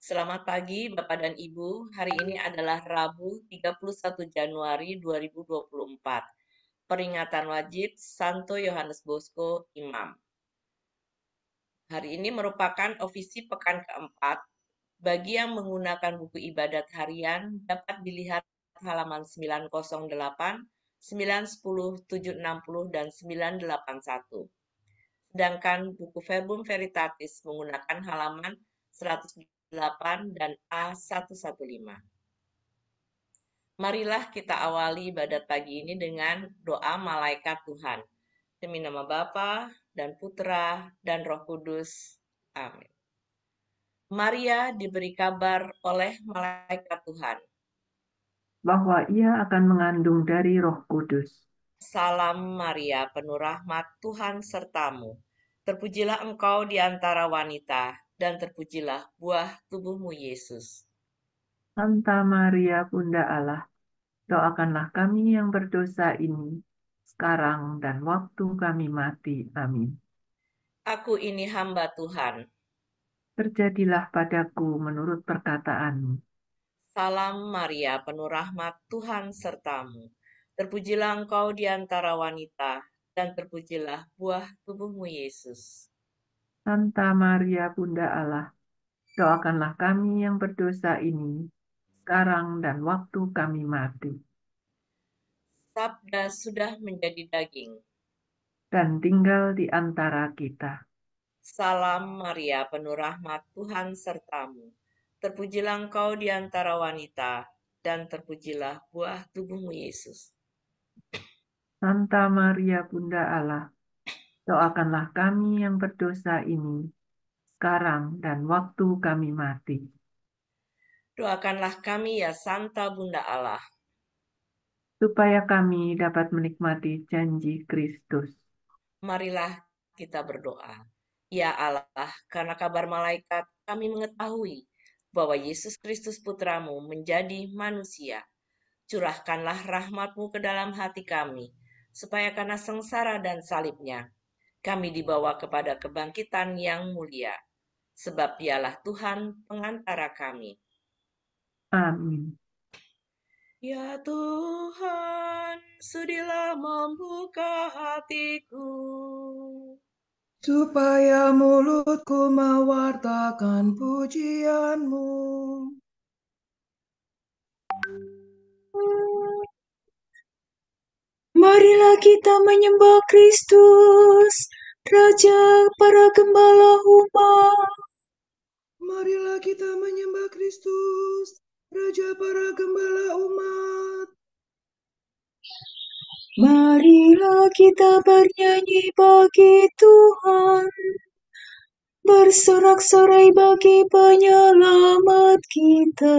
Selamat pagi Bapak dan Ibu. Hari ini adalah Rabu 31 Januari 2024. Peringatan wajib Santo Yohanes Bosco, Imam. Hari ini merupakan ofisi pekan keempat. Bagi yang menggunakan buku ibadat harian dapat dilihat halaman 908, 910, 760, dan 981. Sedangkan buku Verbum Veritatis menggunakan halaman 108 dan A115. Marilah kita awali ibadat pagi ini dengan doa malaikat Tuhan. Demi nama Bapa dan Putra dan Roh Kudus. Amin. Maria diberi kabar oleh malaikat Tuhan. Bahwa ia akan mengandung dari Roh Kudus. Salam Maria, penuh rahmat, Tuhan sertamu. Terpujilah engkau di antara wanita, dan terpujilah buah tubuhmu Yesus. Santa Maria Bunda Allah, doakanlah kami yang berdosa ini, sekarang dan waktu kami mati. Amin. Aku ini hamba Tuhan. Terjadilah padaku menurut perkataanmu. Salam Maria, penuh rahmat, Tuhan sertamu. Terpujilah engkau di antara wanita, dan terpujilah buah tubuhmu Yesus. Santa Maria Bunda Allah, doakanlah kami yang berdosa ini, sekarang dan waktu kami mati. Sabda sudah menjadi daging. Dan tinggal di antara kita. Salam Maria, penuh rahmat, Tuhan sertamu. Terpujilah engkau di antara wanita, dan terpujilah buah tubuhmu Yesus. Santa Maria Bunda Allah, doakanlah kami yang berdosa ini, sekarang dan waktu kami mati. Doakanlah kami ya Santa Bunda Allah, supaya kami dapat menikmati janji Kristus. marilah kita berdoa. Ya Allah, karena kabar malaikat kami mengetahui bahwa Yesus Kristus Putramu menjadi manusia. Curahkanlah rahmat-Mu ke dalam hati kami, supaya karena sengsara dan salibnya, kami dibawa kepada kebangkitan yang mulia. Sebab dialah Tuhan pengantara kami. Amin. Ya Tuhan, sudilah membuka hatiku, supaya mulutku mewartakan pujian-Mu. Marilah kita menyembah Kristus, Raja para gembala umat. Marilah kita menyembah Kristus, Raja para gembala umat. Marilah kita bernyanyi bagi Tuhan, bersorak-sorai bagi penyelamat kita,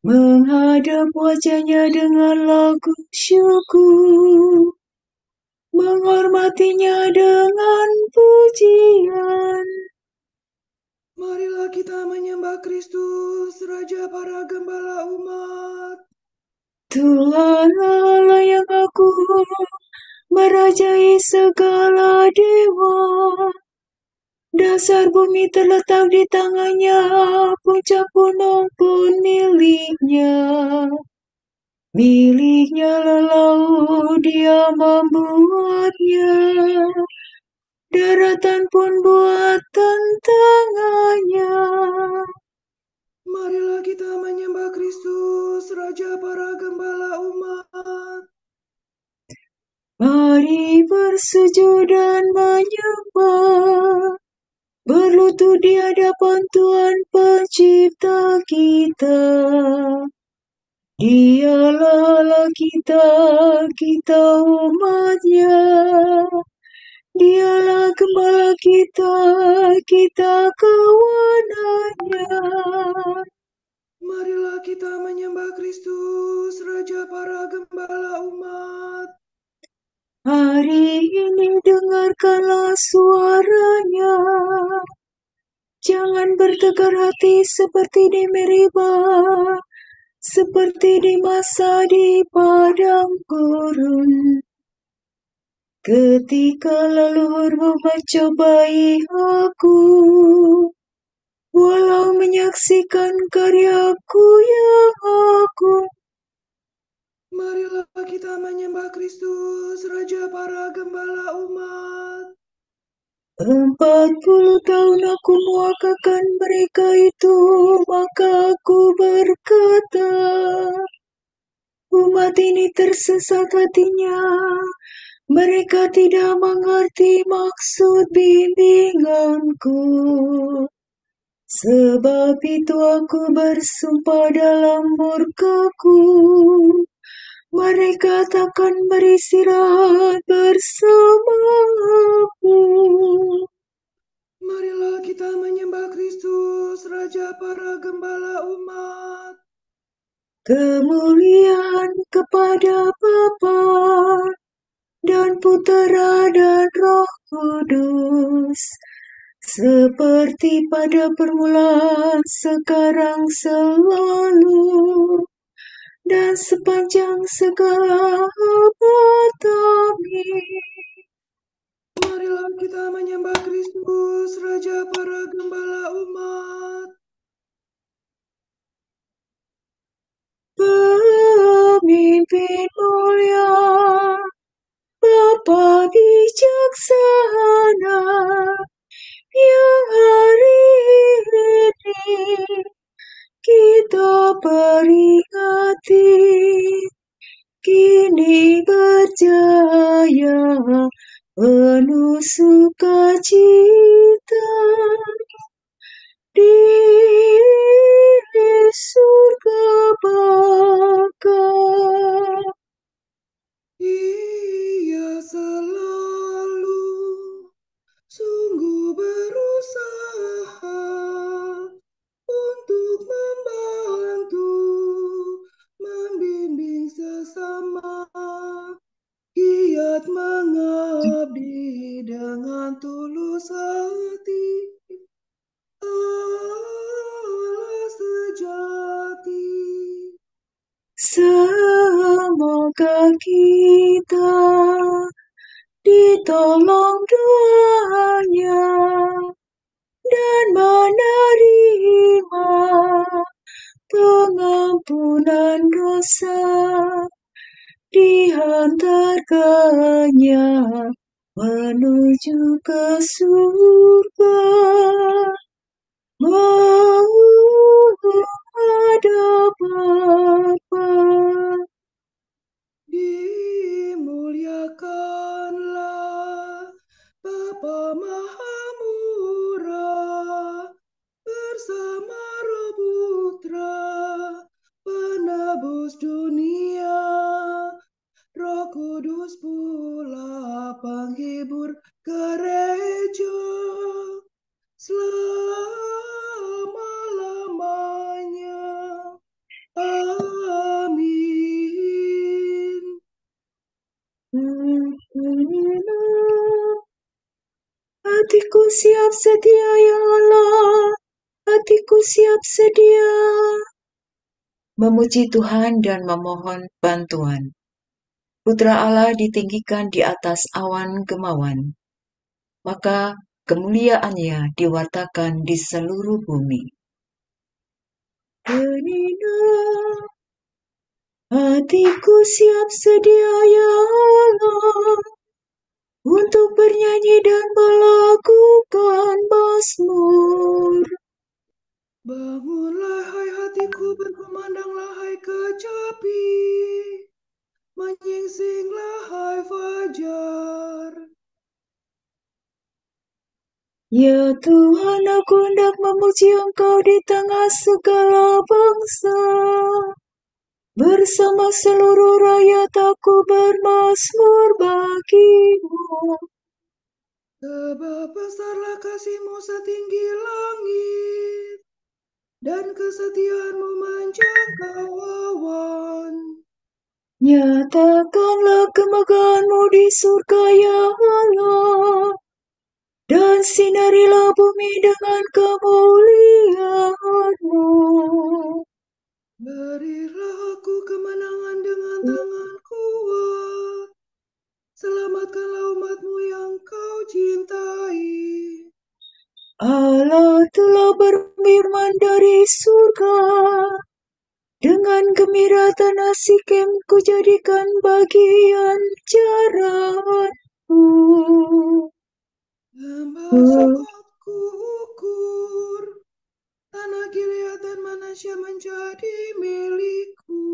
menghadap wajahnya dengan lagu syukur, menghormatinya dengan pujian. Marilah kita menyembah Kristus, Raja para gembala umat. Tuhan Allah yang agung, merajai segala dewa. Dasar bumi terletak di tangannya, puncak gunung pun miliknya. Miliknya laut, dia membuatnya. Daratan pun buatan tangannya. Marilah kita menyembah Kristus, Raja para gembala umat. Mari bersujud dan menyembah, berlutut di hadapan Tuhan Pencipta kita. Dialah Allah kita, kita umatnya. Dialah gembala kita, kita kawanannya. Marilah kita menyembah Kristus, Raja para gembala umat. Hari ini dengarkanlah suaranya. Jangan bertegar hati seperti di Meribah, seperti di masa di padang gurun. Ketika leluhurmu mencobai aku, walau menyaksikan karyaku yang agung. Marilah kita menyembah Kristus, Raja para gembala umat. 40 tahun aku muakakan mereka itu, maka aku berkata, umat ini tersesat hatinya, mereka tidak mengerti maksud bimbinganku. Sebab itu aku bersumpah dalam murkaku, mereka takkan beristirahat bersamaku. Marilah kita menyembah Kristus, Raja para gembala umat. Kemuliaan kepada Bapa dan Putera dan Roh Kudus, seperti pada permulaan, sekarang, selalu, dan sepanjang segala abad. Amin. Marilah kita menyembah Kristus, Raja para gembala umat. Pemimpin mulia, Bapa bijaksana, yang hari ini kita peringati, kini berjaya penuh sukacita di surga Bapa. Ia selalu sungguh berusaha untuk membantu, membimbing sesama, giat mengabdi dengan tulus hati. Allah sejati. Semoga kita ditolong doanya dan menerima pengampunan dosa, dihantarkannya menuju ke surga, menghadap Bapa. Dimuliakanlah Bapa Maha Murah bersama Roh Putra, penebus dunia, Roh Kudus pula penghibur gereja, selama-lamanya. Amin. Hatiku siap sedia, ya Allah, hatiku siap sedia memuji Tuhan dan memohon bantuan. Putra Allah ditinggikan di atas awan gemawan, maka kemuliaannya diwartakan di seluruh bumi. Penina, hatiku siap sedia, ya Allah, untuk bernyanyi dan melakukan mazmur. Bangunlah hai hatiku, berkumandanglah hai kecapi, menyingsinglah hai fajar. Ya Tuhan, aku hendak memuji Engkau di tengah segala bangsa. Bersama seluruh rakyat aku bermazmur bagimu. Sebab besarlah kasih-Mu setinggi langit, dan kesetiaan-Mu menjangkau awan. Nyatakanlah kemegahan-Mu di surga, ya Allah, dan sinarilah bumi dengan kemuliaan-Mu. Berilah aku kemenangan dengan tangan kuat, selamatkanlah umat-Mu yang Kau cintai. Allah telah bermimpi gembira tanah Sikem ku jadikan bagian jaranku. Lembah Sukot ku ukur, tanah Gilead dan Manasya menjadi milikku.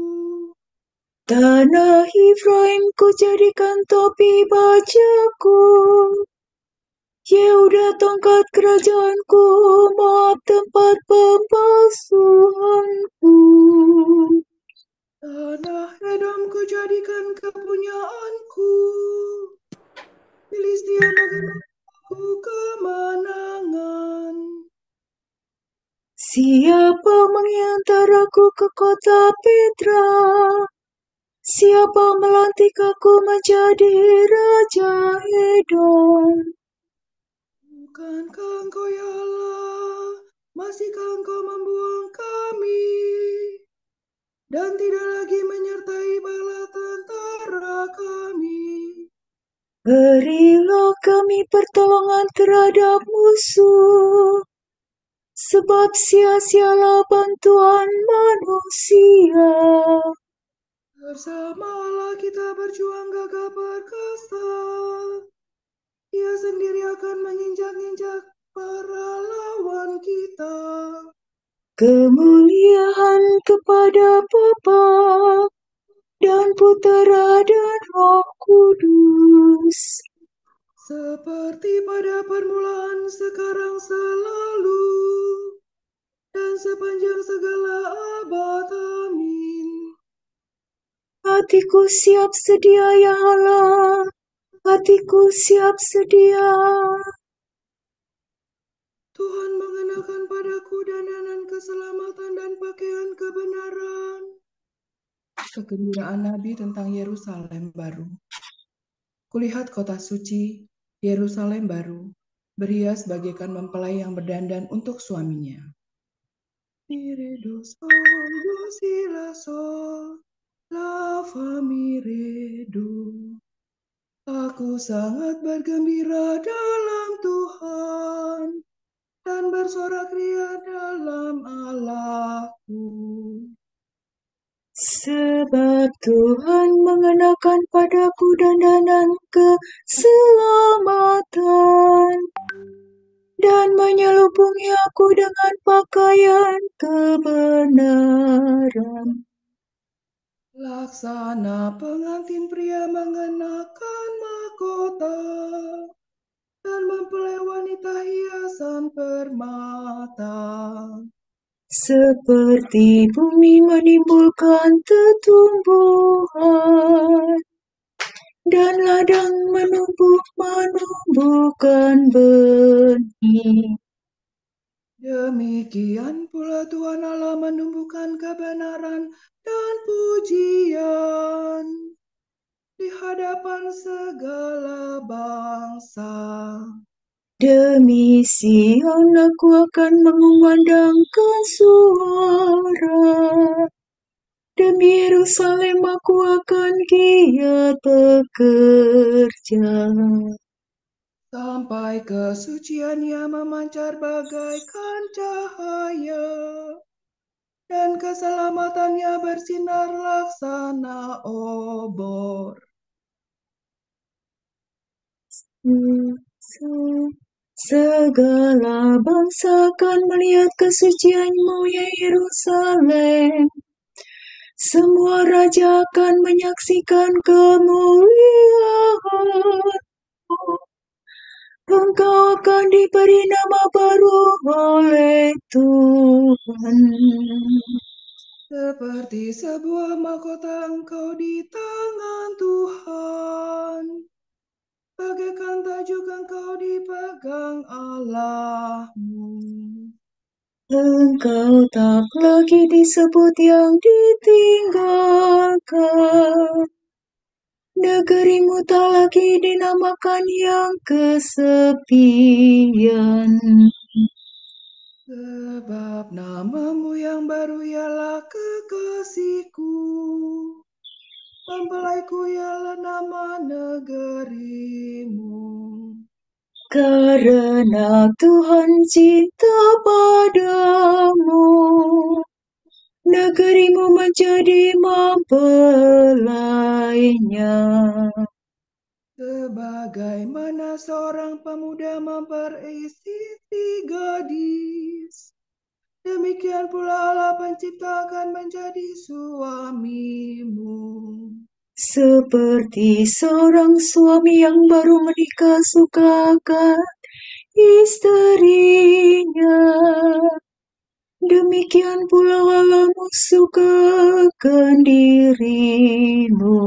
Tanah Efraim ku jadikan topi bajaku. Yehuda tongkat kerajaanku, Moab tempat pembasuhanku. Tanah Edom ku jadikan kepunyaanku. Filistia bagi aku kemenangan. Siapa mengantarku ke kota Petra? Siapa melantik aku menjadi Raja Edom? Bukankah engkau ya Allah, masihkah engkau membuang kami, dan tidak lagi menyertai bala tentara kami? Berilah kami pertolongan terhadap musuh, sebab sia-sialah bantuan manusia. Bersama Allah kita berjuang gagah perkasa. Ia sendiri akan menginjak-injak para lawan kita. Kemuliaan kepada Bapa dan Putera dan Roh Kudus. Seperti pada permulaan, sekarang, selalu, dan sepanjang segala abad. Amin. Hatiku siap sedia ya Allah, hatiku siap sedia. Tuhan mengenakan padaku dandanan keselamatan dan pakaian kebenaran. Kegembiraan Nabi tentang Yerusalem baru. Kulihat kota suci, Yerusalem baru, berhias bagaikan mempelai yang berdandan untuk suaminya. Miredo sol, sila sol, la fa miredo. Aku sangat bergembira dalam Tuhan, dan bersorak ria dalam Allahku. Sebab Tuhan mengenakan padaku dandanan keselamatan dan menyelubungi aku dengan pakaian kebenaran. Laksana pengantin pria mengenakan mahkota, dan mempelai wanita hiasan permata. Seperti bumi menimbulkan tumbuhan, dan ladang menumbuhkan benih. Demikian pula Tuhan Allah menumbuhkan kebenaran dan pujian di hadapan segala bangsa. Demi Sion aku akan mengumandangkan suara. Demi Yerusalem aku akan giat bekerja. Sampai kesuciannya memancar bagaikan cahaya, dan keselamatannya bersinar laksana obor. Segala bangsa akan melihat kesucianmu, ya Yerusalem. Semua raja akan menyaksikan kemuliaanmu. Engkau akan diberi nama baru oleh Tuhan. Seperti sebuah mahkota engkau di tangan Tuhan, bagaikan tajuk engkau dipegang Allahmu. Engkau tak lagi disebut yang ditinggalkan. Negerimu tak lagi dinamakan yang kesepian. Sebab namamu yang baru ialah kekasihku, mempelaiku ialah nama negerimu. Karena Tuhan cinta padamu, negerimu menjadi mempelainya. Sebagaimana seorang pemuda memperistri gadis, demikian pula Allah pencipta akan menjadi suamimu. Seperti seorang suami yang baru menikah suka akan istrinya, demikian pula Allah suka akan dirimu.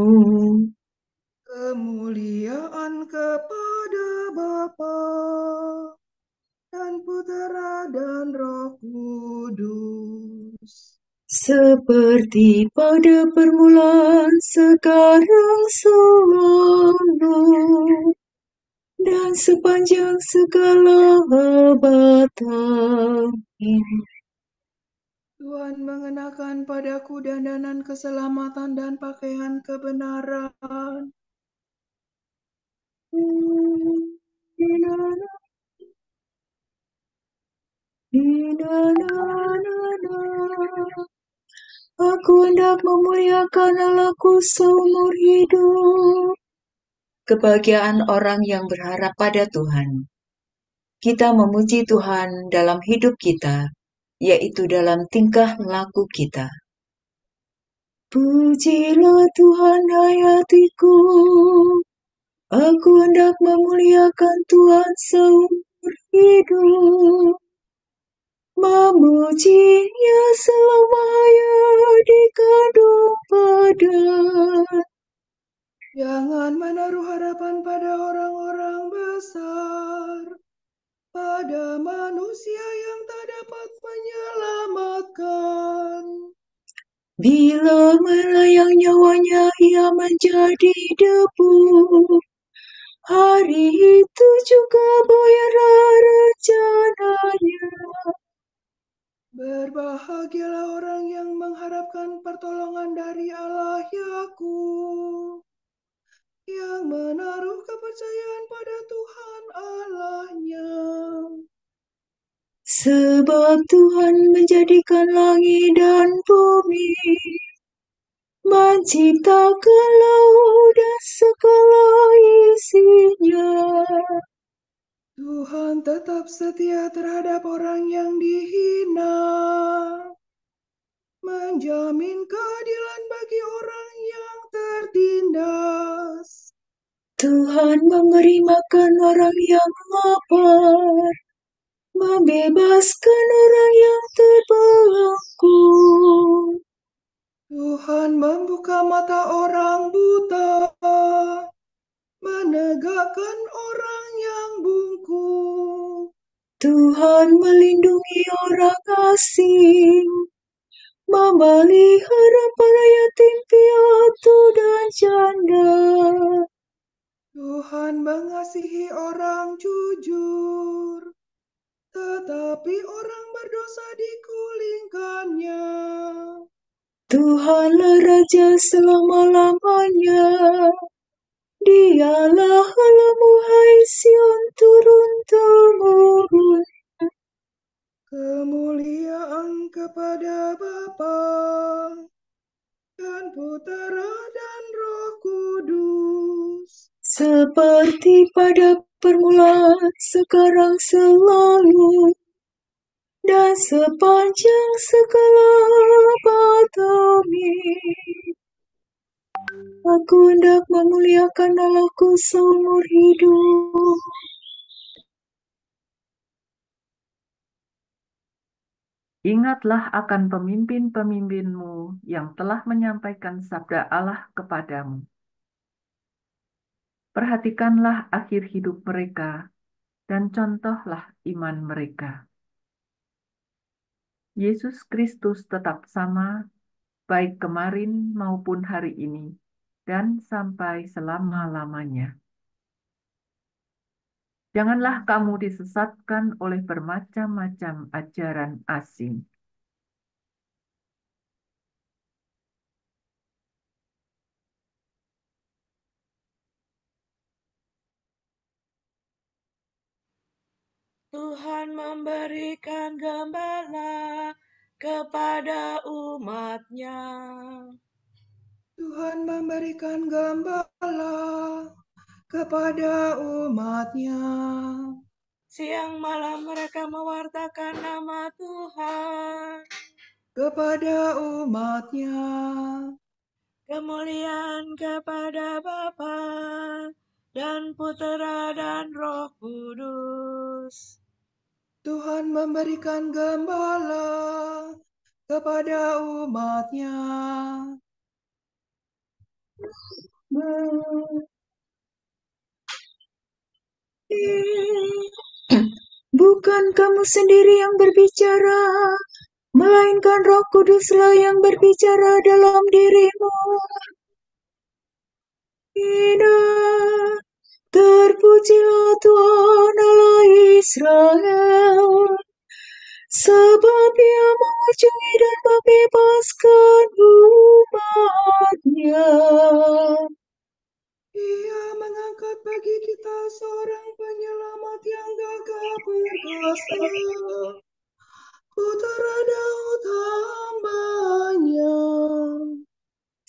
Kemuliaan kepada Bapa dan Putera dan Roh Kudus. Seperti pada permulaan, sekarang, selalu, dan sepanjang segala abad. Amin. Tuhan mengenakan padaku dandanan keselamatan dan pakaian kebenaran. Aku hendak memuliakan Allahku seumur hidup. Kebahagiaan orang yang berharap pada Tuhan. Kita memuji Tuhan dalam hidup kita, yaitu dalam tingkah laku kita. Pujilah Tuhan, hai hatiku. Aku hendak memuliakan Tuhan seumur hidup. Memujinya selama ia dikandung padan. Jangan menaruh harapan pada orang-orang besar, pada manusia yang tak dapat menyelamatkan. Bila melayang nyawanya ia menjadi debu. Hari itu juga bayarlah rencananya. Berbahagialah orang yang mengharapkan pertolongan dari Allah Yakub, yang menaruh kepercayaan pada Tuhan Allahnya. Sebab Tuhan menjadikan langit dan bumi, menciptakan laut dan segala isinya. Tuhan tetap setia terhadap orang yang dihina, menjamin keadilan bagi orang yang tertindas. Tuhan memberi makan orang yang lapar, membebaskan orang yang terbelenggu. Tuhan membuka mata orang buta, menegakkan orang yang bungkuk. Tuhan melindungi orang asing, memelihara para yatim piatu dan janda. Tuhan mengasihi orang jujur, tetapi orang berdosa digulingkannya. Tuhanlah Raja selama-lamanya. Dialah Allahmu, hai Sion, turun-temurun. Kemuliaan kepada Bapa dan Putera dan Roh Kudus. Seperti pada permulaan, sekarang, selalu, dan sepanjang segala abad. Amin. Aku hendak memuliakan Allahku seumur hidup. Ingatlah akan pemimpin-pemimpinmu yang telah menyampaikan sabda Allah kepadamu. Perhatikanlah akhir hidup mereka dan contohlah iman mereka. Yesus Kristus tetap sama, baik kemarin maupun hari ini, dan sampai selama-lamanya. Janganlah kamu disesatkan oleh bermacam-macam ajaran asing. Tuhan memberikan gembala kepada umat-Nya. Tuhan memberikan gembala kepada umat-Nya. Siang malam mereka mewartakan nama Tuhan. Kepada umat-Nya. Kemuliaan kepada Bapa dan Putera dan Roh Kudus. Tuhan memberikan gembala kepada umat-Nya. Bukan kamu sendiri yang berbicara, melainkan Roh Kuduslah yang berbicara dalam dirimu. Terpujilah Tuhan Allah Israel, sebab Ia mengunjungi dan membebaskan umat-Nya. Ia mengangkat bagi kita seorang penyelamat yang gagah perkasa, Putera Daud hamba-Nya.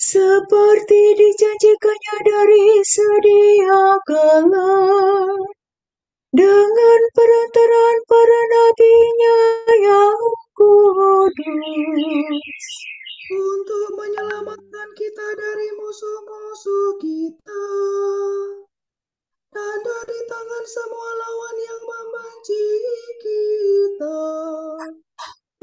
Seperti dijanjikannya dari sedia kala, dengan perantaraan para nabi-Nya yang kudus, untuk menyelamatkan kita dari musuh-musuh kita dan dari tangan semua lawan yang membenci kita,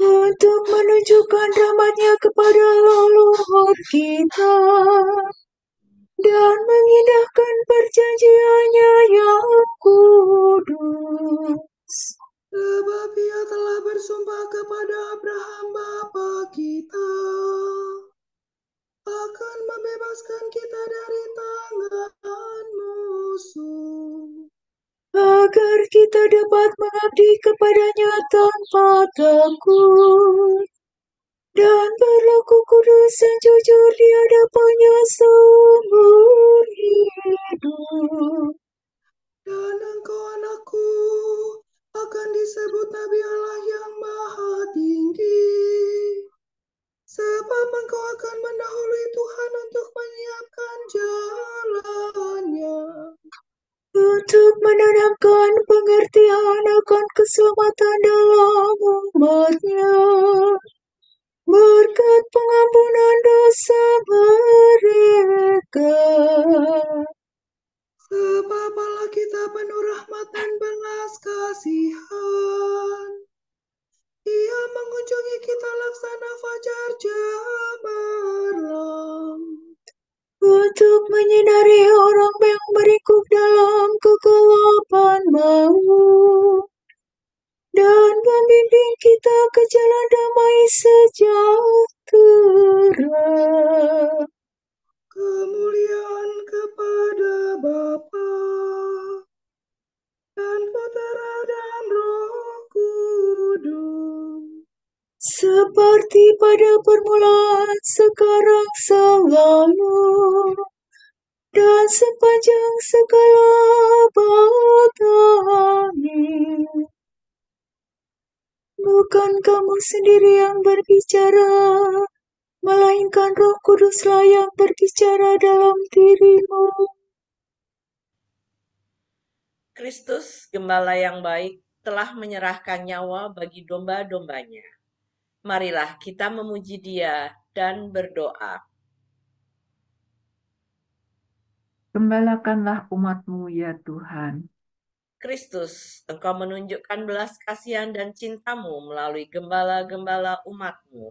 untuk menunjukkan rahmat-Nya kepada leluhur kita dan mengindahkan perjanjian-Nya yang kudus. sebab Ia telah bersumpah kepada Abraham bapa kita akan membebaskan kita dari tangan musuh, Agar kita dapat mengabdi kepada-Nya tanpa takut dan berlaku kudus dan jujur di hadapan-Nya seumur hidup. dan engkau anakku akan disebut Nabi Allah yang Maha Tinggi, sebab engkau akan mendahului Tuhan untuk menyiapkan jalannya, Untuk menanamkan pengertian akan keselamatan dalam umat-Nya, berkat pengampunan dosa mereka. sebab Allah kita penuh rahmat dan belas kasihan. Ia mengunjungi kita laksana fajar cemerlang, Untuk menyinari orang yang meringkuk dalam kegelapan maut, dan membimbing kita ke jalan damai sejahtera. kemuliaan kepada Bapa dan Putera dan Roh Kudus, Seperti pada permulaan, sekarang, selalu, dan sepanjang segala abad. Amin. Bukan kamu sendiri yang berbicara, melainkan Roh Kuduslah yang berbicara dalam dirimu. Kristus, Gembala yang baik, telah menyerahkan nyawa bagi domba-dombanya. Marilah kita memuji Dia dan berdoa. Gembalakanlah umat-Mu ya Tuhan. Kristus, Engkau menunjukkan belas kasihan dan cinta-Mu melalui gembala-gembala umat-Mu.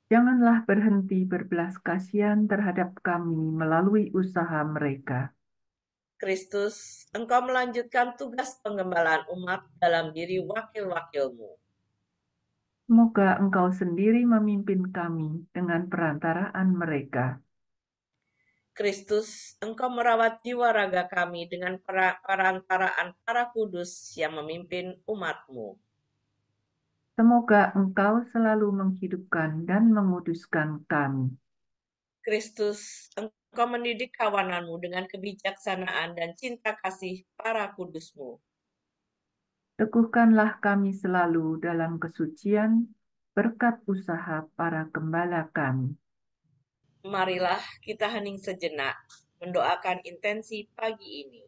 Janganlah berhenti berbelas kasihan terhadap kami melalui usaha mereka. Kristus, Engkau melanjutkan tugas penggembalaan umat dalam diri wakil-wakil-Mu. Semoga Engkau sendiri memimpin kami dengan perantaraan mereka. Kristus, Engkau merawat jiwa raga kami dengan perantaraan para kudus yang memimpin umat-Mu. Semoga Engkau selalu menghidupkan dan menguduskan kami. Kristus, Engkau mendidik kawanan-Mu dengan kebijaksanaan dan cinta kasih para kudus-Mu. Teguhkanlah kami selalu dalam kesucian berkat usaha para gembala kami. Marilah kita hening sejenak, mendoakan intensi pagi ini.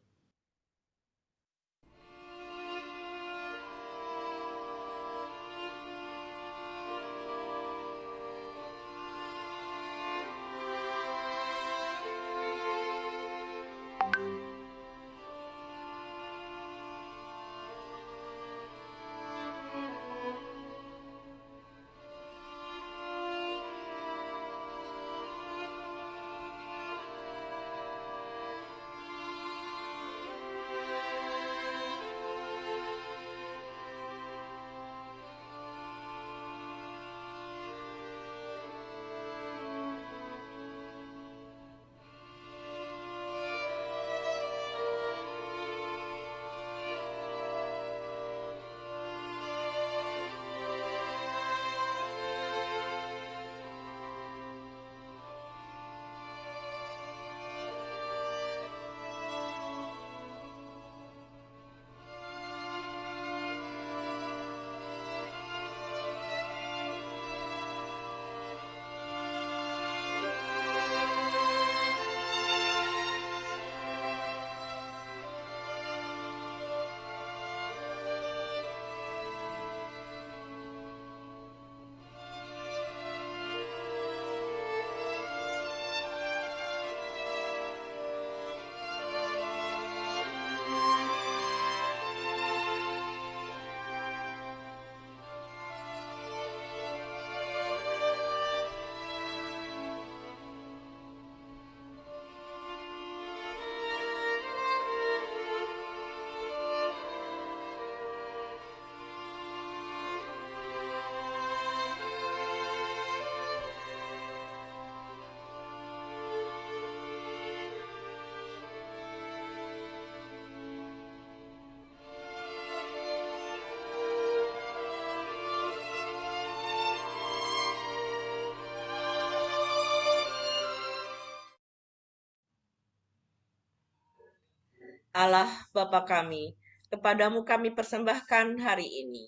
Allah Bapa kami, kepadamu kami persembahkan hari ini.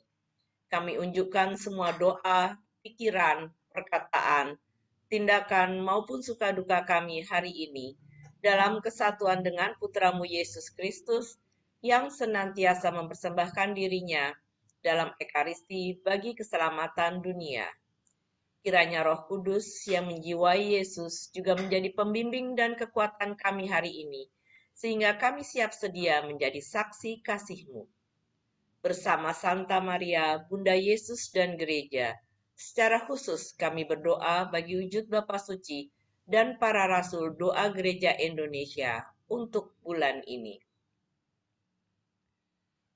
Kami unjukkan semua doa, pikiran, perkataan, tindakan maupun suka duka kami hari ini dalam kesatuan dengan Putramu Yesus Kristus yang senantiasa mempersembahkan dirinya dalam Ekaristi bagi keselamatan dunia. Kiranya Roh Kudus yang menjiwai Yesus juga menjadi pembimbing dan kekuatan kami hari ini, sehingga kami siap sedia menjadi saksi kasih-Mu. Bersama Santa Maria, Bunda Yesus dan Gereja, secara khusus kami berdoa bagi wujud Bapa Suci dan para Rasul Doa Gereja Indonesia untuk bulan ini.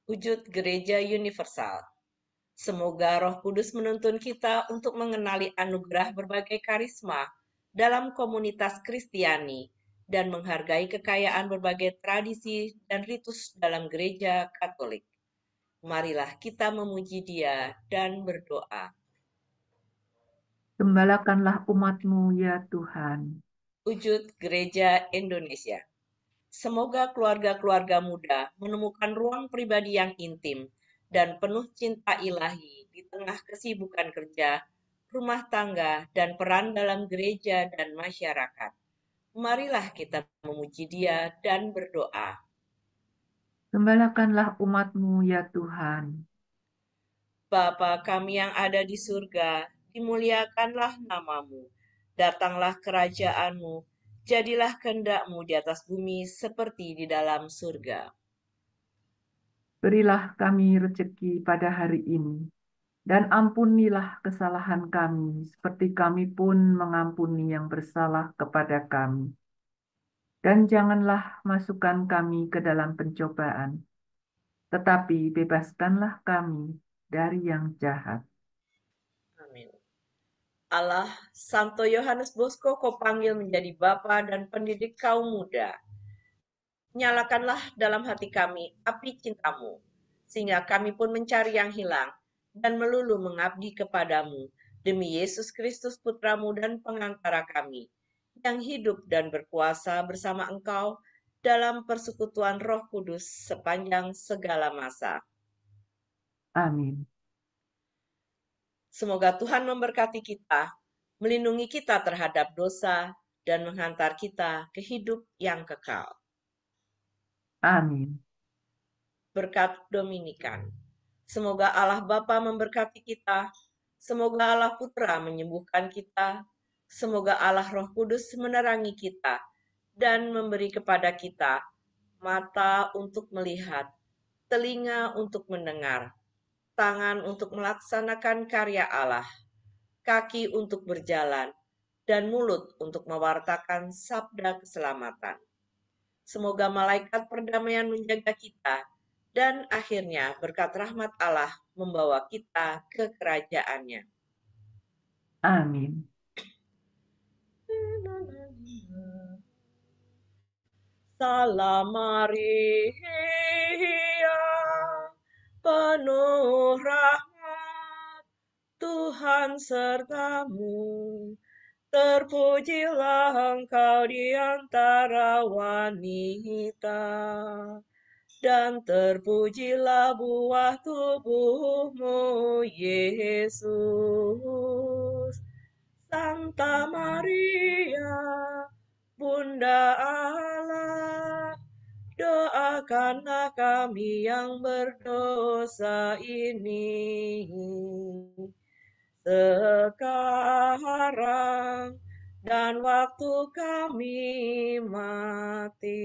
Wujud Gereja Universal. Semoga Roh Kudus menuntun kita untuk mengenali anugerah berbagai karisma dalam komunitas Kristiani dan menghargai kekayaan berbagai tradisi dan ritus dalam Gereja Katolik. Marilah kita memuji Dia dan berdoa. Gembalakanlah umat-Mu, ya Tuhan. Wujud Gereja Indonesia. Semoga keluarga-keluarga muda menemukan ruang pribadi yang intim dan penuh cinta ilahi di tengah kesibukan kerja, rumah tangga, dan peran dalam gereja dan masyarakat. Marilah kita memuji Dia dan berdoa. Gembalakanlah umat-Mu, ya Tuhan. Bapa kami yang ada di surga, dimuliakanlah nama-Mu. Datanglah kerajaan-Mu, jadilah kehendak-Mu di atas bumi seperti di dalam surga. Berilah kami rezeki pada hari ini, dan ampunilah kesalahan kami, seperti kami pun mengampuni yang bersalah kepada kami. Dan janganlah masukkan kami ke dalam pencobaan, tetapi bebaskanlah kami dari yang jahat. Amin. Allah, Santo Yohanes Bosco kau panggil menjadi bapa dan pendidik kaum muda. Nyalakanlah dalam hati kami api cintamu, sehingga kami pun mencari yang hilang dan melulu mengabdi kepadamu, demi Yesus Kristus Putramu dan pengantara kami, yang hidup dan berkuasa bersama Engkau dalam persekutuan Roh Kudus sepanjang segala masa. Amin. Semoga Tuhan memberkati kita, melindungi kita terhadap dosa, dan menghantar kita ke hidup yang kekal. Amin. Berkat Dominikan. Semoga Allah Bapa memberkati kita, semoga Allah Putra menyembuhkan kita, semoga Allah Roh Kudus menerangi kita, dan memberi kepada kita mata untuk melihat, telinga untuk mendengar, tangan untuk melaksanakan karya Allah, kaki untuk berjalan, dan mulut untuk mewartakan sabda keselamatan. Semoga malaikat perdamaian menjaga kita, dan akhirnya berkat rahmat Allah membawa kita ke kerajaannya. Amin. Salam Maria, penuh rahmat, Tuhan sertamu. Terpujilah engkau di antara wanita, dan terpujilah buah tubuhmu, Yesus. Santa Maria, Bunda Allah, doakanlah kami yang berdosa ini, sekarang dan waktu kami mati.